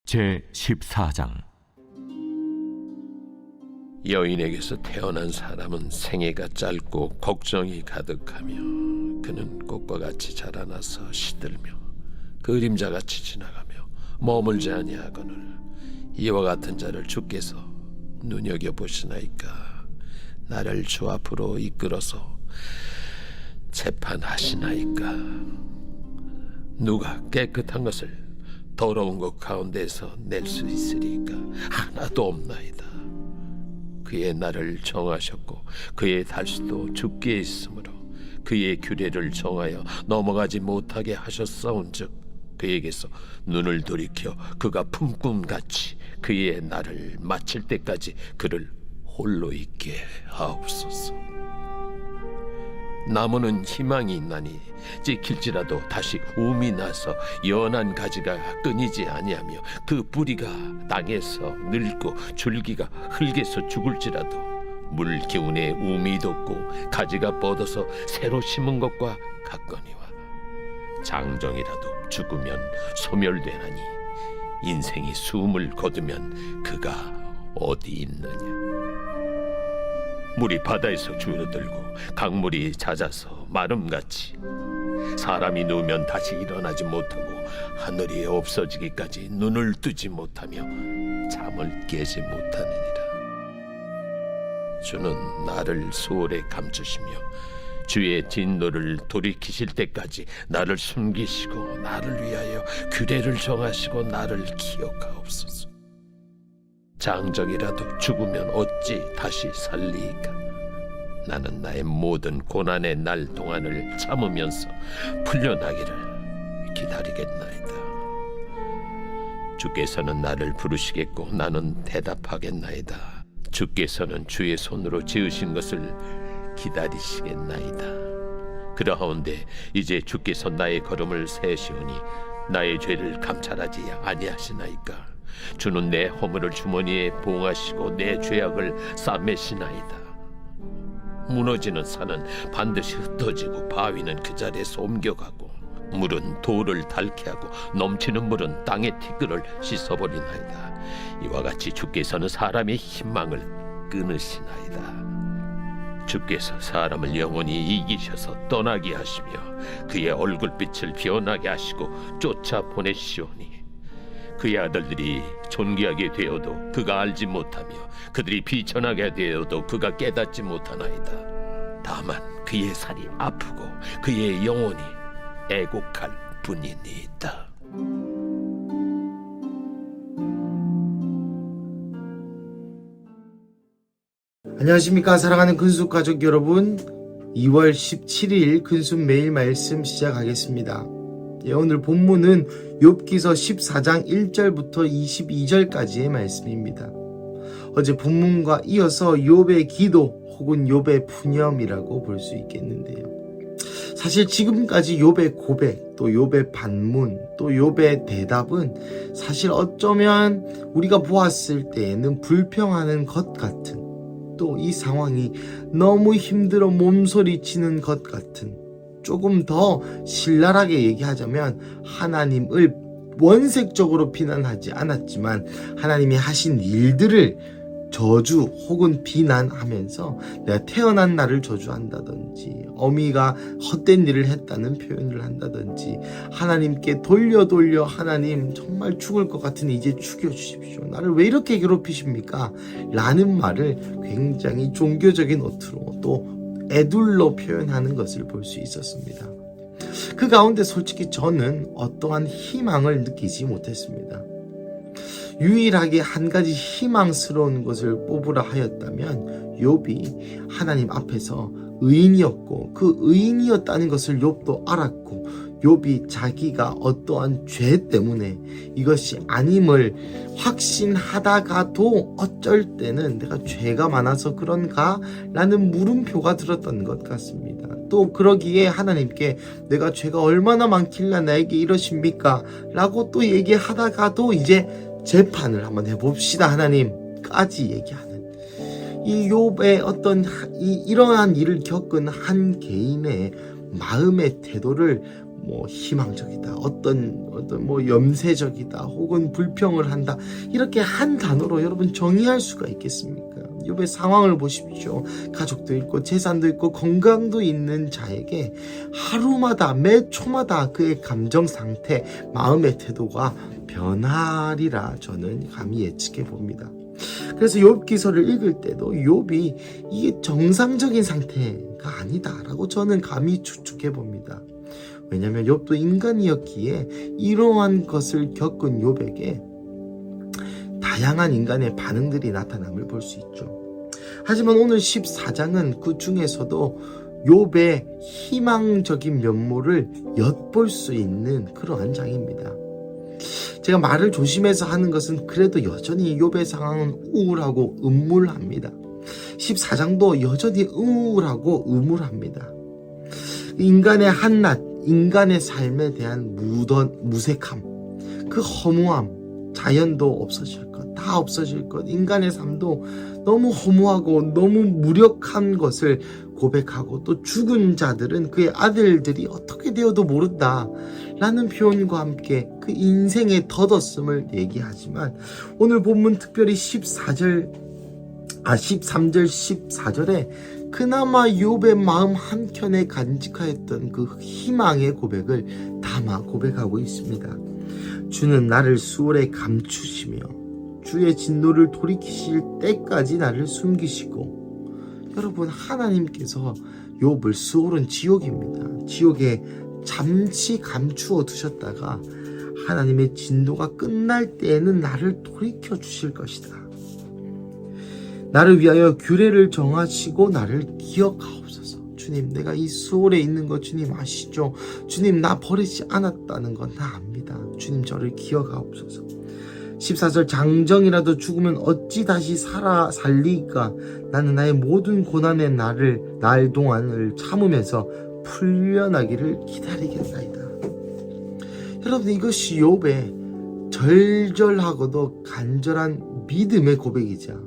제14장. 여인에게서 태어난 사람은 생애가 짧고 걱정이 가득하며 그는 꽃과 같이 자라나서 시들며 그림자같이 지나가며 머물지 아니하거늘 이와 같은 자를 주께서 눈여겨보시나이까. 나를 주 앞으로 이끌어서 재판하시나이까. 누가 깨끗한 것을 더러운 것 가운데서 낼 수 있으리까. 하나도 없나이다. 그의 날을 정하셨고 그의 달수도 주께 있으므로 그의 규례를 정하여 넘어가지 못하게 하셨사온즉 그에게서 눈을 돌이켜 그가 품꿈같이 그의 날을 마칠 때까지 그를 홀로 있게 하옵소서. 나무는 희망이 있나니 찍힐지라도 다시 움이 나서 연한 가지가 끊이지 아니하며 그 뿌리가 땅에서 늙고 줄기가 흙에서 죽을지라도 물 기운에 움이 돋고 가지가 뻗어서 새로 심은 것과 같거니와 장정이라도 죽으면 소멸되나니 인생이 숨을 거두면 그가 어디 있느냐. 물이 바다에서 줄어들고 강물이 잦아서 마름같이 사람이 누우면 다시 일어나지 못하고 하늘이 없어지기까지 눈을 뜨지 못하며 잠을 깨지 못하느니라. 주는 나를 수월에 감추시며 주의 진노를 돌이키실 때까지 나를 숨기시고 나를 위하여 규례를 정하시고 나를 기억하옵소서. 장정이라도 죽으면 어찌 다시 살리이까. 나는 나의 모든 고난의 날 동안을 참으면서 풀려나기를 기다리겠나이다. 주께서는 나를 부르시겠고 나는 대답하겠나이다. 주께서는 주의 손으로 지으신 것을 기다리시겠나이다. 그러하온데 이제 주께서 나의 걸음을 세시오니 나의 죄를 감찰하지 아니하시나이까. 주는 내 허물을 주머니에 봉하시고 내 죄악을 싸매시나이다. 무너지는 산은 반드시 흩어지고 바위는 그 자리에서 옮겨가고 물은 돌을 닳게 하고 넘치는 물은 땅의 티끌을 씻어버리나이다. 이와 같이 주께서는 사람의 희망을 끊으시나이다. 주께서 사람을 영원히 이기셔서 떠나게 하시며 그의 얼굴빛을 변하게 하시고 쫓아보내시오니 그의 아들들이 존귀하게 되어도 그가 알지 못하며 그들이 비천하게 되어도 그가 깨닫지 못하나이다. 다만 그의 살이 아프고 그의 영혼이 애곡할 뿐이니이다. 안녕하십니까 사랑하는 근수 가족 여러분, 2월 17일 근수 매일 말씀 시작하겠습니다. 오늘 본문은 욥기서 14장 1절부터 22절까지의 말씀입니다. 어제 본문과 이어서 욥의 기도 혹은 욥의 푸념이라고 볼 수 있겠는데요. 사실 지금까지 욥의 고백, 또 욥의 반문, 또 욥의 대답은 사실 어쩌면 우리가 보았을 때에는 불평하는 것 같은, 또 이 상황이 너무 힘들어 몸소리치는 것 같은, 조금 더 신랄하게 얘기하자면 하나님을 원색적으로 비난하지 않았지만 하나님이 하신 일들을 저주 혹은 비난하면서 내가 태어난 날을 저주한다든지 어미가 헛된 일을 했다는 표현을 한다든지 하나님께 돌려 하나님 정말 죽을 것 같으니 이제 죽여주십시오. 나를 왜 이렇게 괴롭히십니까? 라는 말을 굉장히 종교적인 어투로 또 애둘러 표현하는 것을 볼 수 있었습니다. 그 가운데 솔직히 저는 어떠한 희망을 느끼지 못했습니다. 유일하게 한 가지 희망스러운 것을 뽑으라 하였다면 욥이 하나님 앞에서 의인이었고 그 의인이었다는 것을 욥도 알았고 욥이 자기가 어떠한 죄 때문에 이것이 아님을 확신하다가도 어쩔 때는 내가 죄가 많아서 그런가? 라는 물음표가 들었던 것 같습니다. 또 그러기에 하나님께 내가 죄가 얼마나 많길래 나에게 이러십니까? 라고 또 얘기하다가도 이제 재판을 한번 해봅시다 하나님까지 얘기하는 이 욥의 어떤 이러한 일을 겪은 한 개인의 마음의 태도를 뭐 희망적이다, 어떤 뭐 염세적이다, 혹은 불평을 한다, 이렇게 한 단어로 여러분 정의할 수가 있겠습니까? 욥의 상황을 보십시오. 가족도 있고 재산도 있고 건강도 있는 자에게 하루마다 매 초마다 그의 감정 상태, 마음의 태도가 변하리라 저는 감히 예측해 봅니다. 그래서 욥기서를 읽을 때도 욥이 이게 정상적인 상태가 아니다라고 저는 감히 추측해 봅니다. 왜냐하면 욥도 인간이었기에 이러한 것을 겪은 욥에게 다양한 인간의 반응들이 나타남을 볼 수 있죠. 하지만 오늘 14장은 그 중에서도 욥의 희망적인 면모를 엿볼 수 있는 그러한 장입니다. 제가 말을 조심해서 하는 것은 그래도 여전히 욥의 상황은 우울하고 음울합니다. 14장도 여전히 우울하고 음울합니다. 인간의 한낱, 인간의 삶에 대한 무색함, 그 허무함, 자연도 없어질 것, 다 없어질 것, 인간의 삶도 너무 허무하고 너무 무력한 것을 고백하고, 또 죽은 자들은 그의 아들들이 어떻게 되어도 모른다 라는 표현과 함께 그 인생의 덧없음을 얘기하지만, 오늘 본문 특별히 13절 14절에 그나마 욥의 마음 한켠에 간직하였던 그 희망의 고백을 담아 고백하고 있습니다. 주는 나를 수월에 감추시며 주의 진노를 돌이키실 때까지 나를 숨기시고, 여러분, 하나님께서 욥을, 수월은 지옥입니다. 지옥에 잠시 감추어 두셨다가 하나님의 진노가 끝날 때에는 나를 돌이켜 주실 것이다. 나를 위하여 규례를 정하시고 나를 기억하옵소서. 주님, 내가 이 수월에 있는 거 주님 아시죠? 주님, 나 버리지 않았다는 건 다 압니다. 주님, 저를 기억하옵소서. 14절 장정이라도 죽으면 어찌 다시 살리까? 나는 나의 모든 고난의 날 동안을 참으면서 풀려나기를 기다리겠나이다. 여러분, 이것이 욥의 절절하고도 간절한 믿음의 고백이자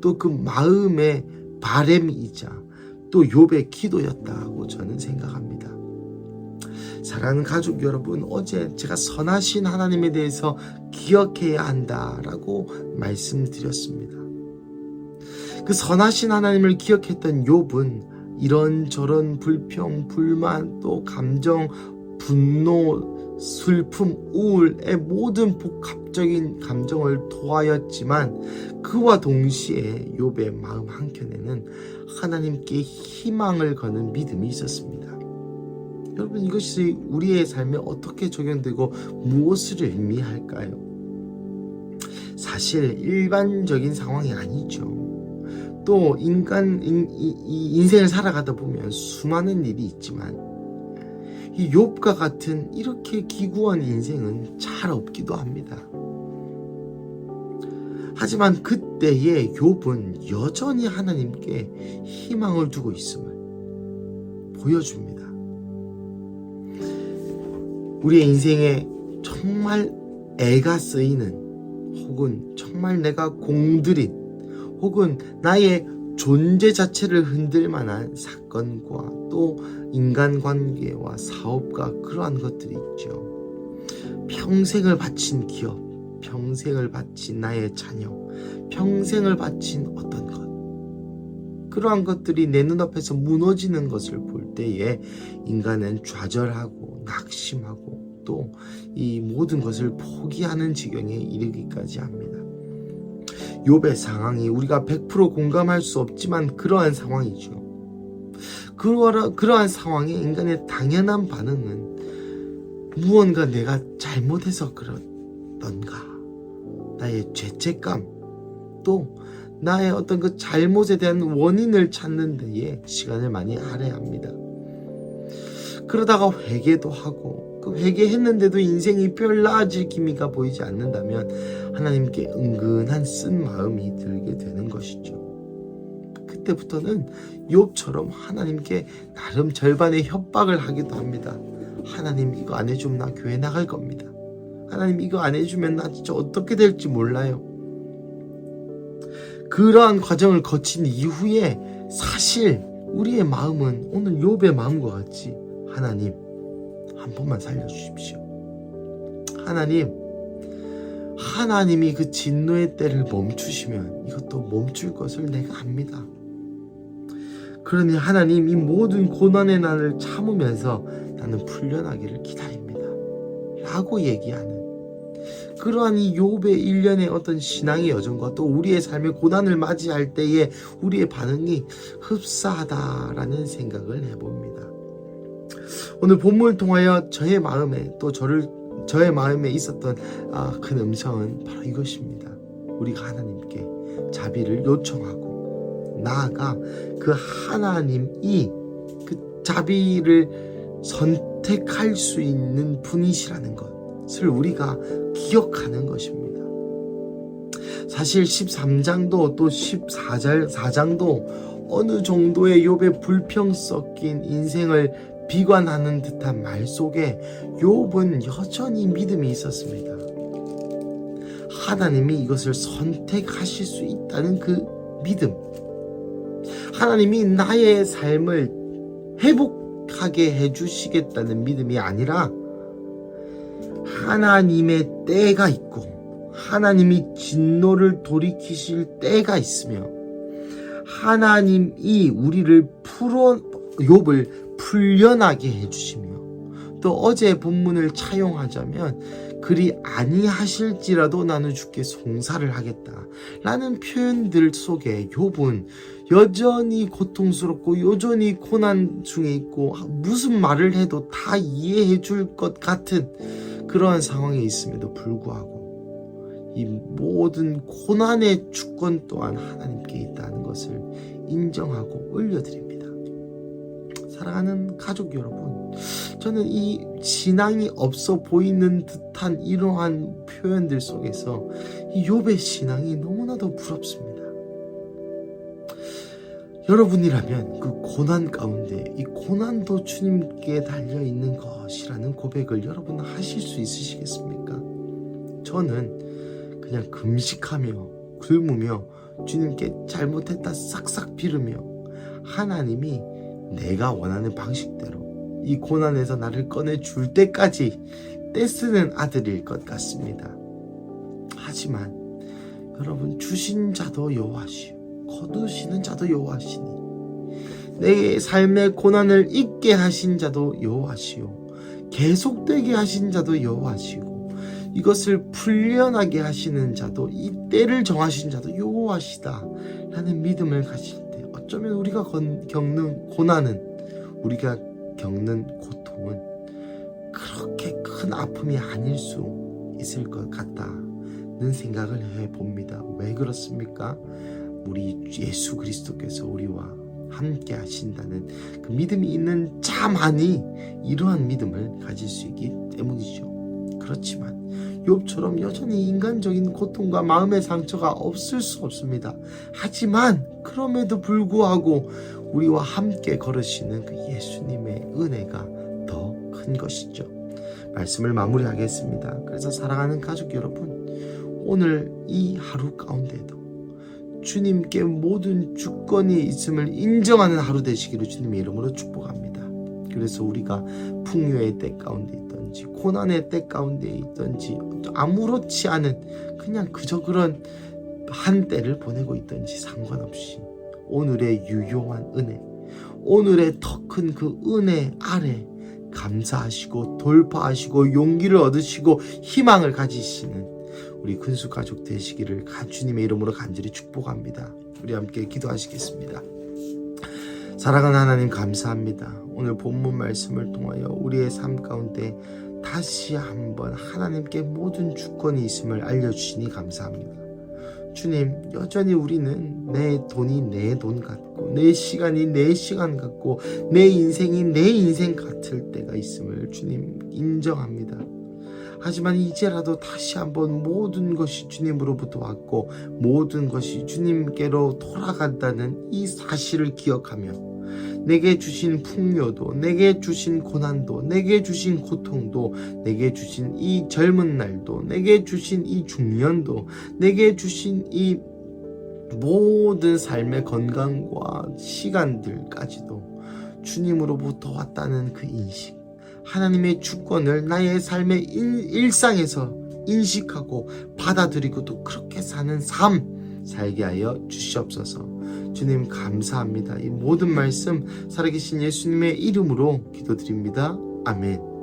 또 그 마음의 바램이자 또 욥의 기도였다고 저는 생각합니다. 사랑하는 가족 여러분, 어제 제가 선하신 하나님에 대해서 기억해야 한다라고 말씀드렸습니다. 그 선하신 하나님을 기억했던 욥은 이런저런 불평, 불만, 또 감정, 분노, 슬픔, 우울의 모든 복합적인 감정을 토하였지만, 그와 동시에 욥의 마음 한켠에는 하나님께 희망을 거는 믿음이 있었습니다. 여러분, 이것이 우리의 삶에 어떻게 적용되고 무엇을 의미할까요? 사실 일반적인 상황이 아니죠. 또 인생을 살아가다 보면 수많은 일이 있지만, 이 욥과 같은 이렇게 기구한 인생은 잘 없기도 합니다. 하지만 그때의 욥은 여전히 하나님께 희망을 두고 있음을 보여줍니다. 우리의 인생에 정말 애가 쓰이는, 혹은 정말 내가 공들인, 혹은 나의 존재 자체를 흔들 만한 사건과 또 인간관계와 사업과 그러한 것들이 있죠. 평생을 바친 기업, 평생을 바친 나의 자녀, 평생을 바친 어떤 것, 그러한 것들이 내 눈앞에서 무너지는 것을 볼 때에 인간은 좌절하고 낙심하고 또 이 모든 것을 포기하는 지경에 이르기까지 합니다. 욥의 상황이 우리가 100% 공감할 수 없지만 그러한 상황이죠. 그러한 상황에 인간의 당연한 반응은 무언가 내가 잘못해서 그렇던가, 나의 죄책감, 또 나의 어떤 그 잘못에 대한 원인을 찾는 데에 시간을 많이 할애합니다. 그러다가 회개도 하고, 그 회개했는데도 인생이 별 나아질 기미가 보이지 않는다면 하나님께 은근한 쓴 마음이 들게 되는 것이죠. 그때부터는 욥처럼 하나님께 나름 절반의 협박을 하기도 합니다. 하나님, 이거 안 해주면 나 교회 나갈 겁니다. 하나님, 이거 안 해주면 나 진짜 어떻게 될지 몰라요. 그러한 과정을 거친 이후에 사실 우리의 마음은 오늘 욥의 마음과 같이 하나님 한 번만 살려주십시오. 하나님이 그 진노의 때를 멈추시면 이것도 멈출 것을 내가 압니다. 그러니 하나님 이 모든 고난의 날을 참으면서 나는 풀려나기를 기다립니다 라고 얘기하는 그러한 이 욥의 일련의 어떤 신앙의 여정과 또 우리의 삶의 고난을 맞이할 때에 우리의 반응이 흡사하다라는 생각을 해봅니다. 오늘 본문을 통하여 저의 마음에 또 저의 마음에 있었던 큰 음성은 바로 이것입니다. 우리가 하나님께 자비를 요청하고 나아가 그 하나님이 그 자비를 선택할 수 있는 분이시라는 것을 우리가 기억하는 것입니다. 사실 13장도 또 14장도 어느 정도의 욥의 불평 섞인 인생을 비관하는 듯한 말 속에 욥은 여전히 믿음이 있었습니다. 하나님이 이것을 선택하실 수 있다는 그 믿음, 하나님이 나의 삶을 회복하게 해주시겠다는 믿음이 아니라 하나님의 때가 있고 하나님이 진노를 돌이키실 때가 있으며 하나님이 우리를 욥을 풀려나게 해주시며 또 어제 본문을 차용하자면 그리 아니하실지라도 나는 주께 송사를 하겠다 라는 표현들 속에 욥은 여전히 고통스럽고 여전히 고난 중에 있고 무슨 말을 해도 다 이해해 줄 것 같은 그러한 상황에 있음에도 불구하고 이 모든 고난의 주권 또한 하나님께 있다는 것을 인정하고 올려드립니다. 사랑하는 가족 여러분, 저는 이 신앙이 없어 보이는 듯한 이러한 표현들 속에서 이 욥의 신앙이 너무나도 부럽습니다. 여러분이라면 그 고난 가운데 이 고난도 주님께 달려있는 것이라는 고백을 여러분 하실 수 있으시겠습니까? 저는 그냥 금식하며 굶으며 주님께 잘못했다 싹싹 빌으며 하나님이 내가 원하는 방식대로 이 고난에서 나를 꺼내줄 때까지 떼쓰는 아들일 것 같습니다. 하지만 여러분, 주신 자도 여호와시오 거두시는 자도 여호와시니 내 삶의 고난을 잊게 하신 자도 여호와시오 계속되게 하신 자도 여호와시고 이것을 풀려나게 하시는 자도 이 때를 정하신 자도 여호와시다 라는 믿음을 가질 때 어쩌면 우리가 겪는 고난은 우리가 겪는 고통은 그렇게 큰 아픔이 아닐 수 있을 것 같다는 생각을 해봅니다. 왜 그렇습니까? 우리 예수 그리스도께서 우리와 함께 하신다는 그 믿음이 있는 자만이 이러한 믿음을 가질 수 있기 때문이죠. 그렇지만 욥처럼 여전히 인간적인 고통과 마음의 상처가 없을 수 없습니다. 하지만 그럼에도 불구하고 우리와 함께 걸으시는 그 예수님의 은혜가 더 큰 것이죠. 말씀을 마무리하겠습니다. 그래서 사랑하는 가족 여러분, 오늘 이 하루 가운데도 주님께 모든 주권이 있음을 인정하는 하루 되시기를 주님의 이름으로 축복합니다. 그래서 우리가 풍요의 때 가운데 있든지 고난의 때 가운데 있든지 아무렇지 않은 그냥 그저 그런 한 때를 보내고 있든지 상관없이 오늘의 유용한 은혜, 오늘의 더 큰 그 은혜 아래 감사하시고 돌파하시고 용기를 얻으시고 희망을 가지시는 우리 근수 가족 되시기를 주님의 이름으로 간절히 축복합니다. 우리 함께 기도하시겠습니다. 사랑하는 하나님, 감사합니다. 오늘 본문 말씀을 통하여 우리의 삶 가운데 다시 한번 하나님께 모든 주권이 있음을 알려주시니 감사합니다. 주님, 여전히 우리는 내 돈이 내 돈 같고 내 시간이 내 시간 같고 내 인생이 내 인생 같을 때가 있음을 주님 인정합니다. 하지만 이제라도 다시 한번 모든 것이 주님으로부터 왔고 모든 것이 주님께로 돌아간다는 이 사실을 기억하며 내게 주신 풍요도, 내게 주신 고난도, 내게 주신 고통도, 내게 주신 이 젊은 날도, 내게 주신 이 중년도, 내게 주신 이 모든 삶의 건강과 시간들까지도 주님으로부터 왔다는 그 인식, 하나님의 주권을 나의 삶의 일상에서 인식하고 받아들이고 또 그렇게 사는 삶 살게 하여 주시옵소서. 주님 감사합니다. 이 모든 말씀 살아계신 예수님의 이름으로 기도드립니다. 아멘.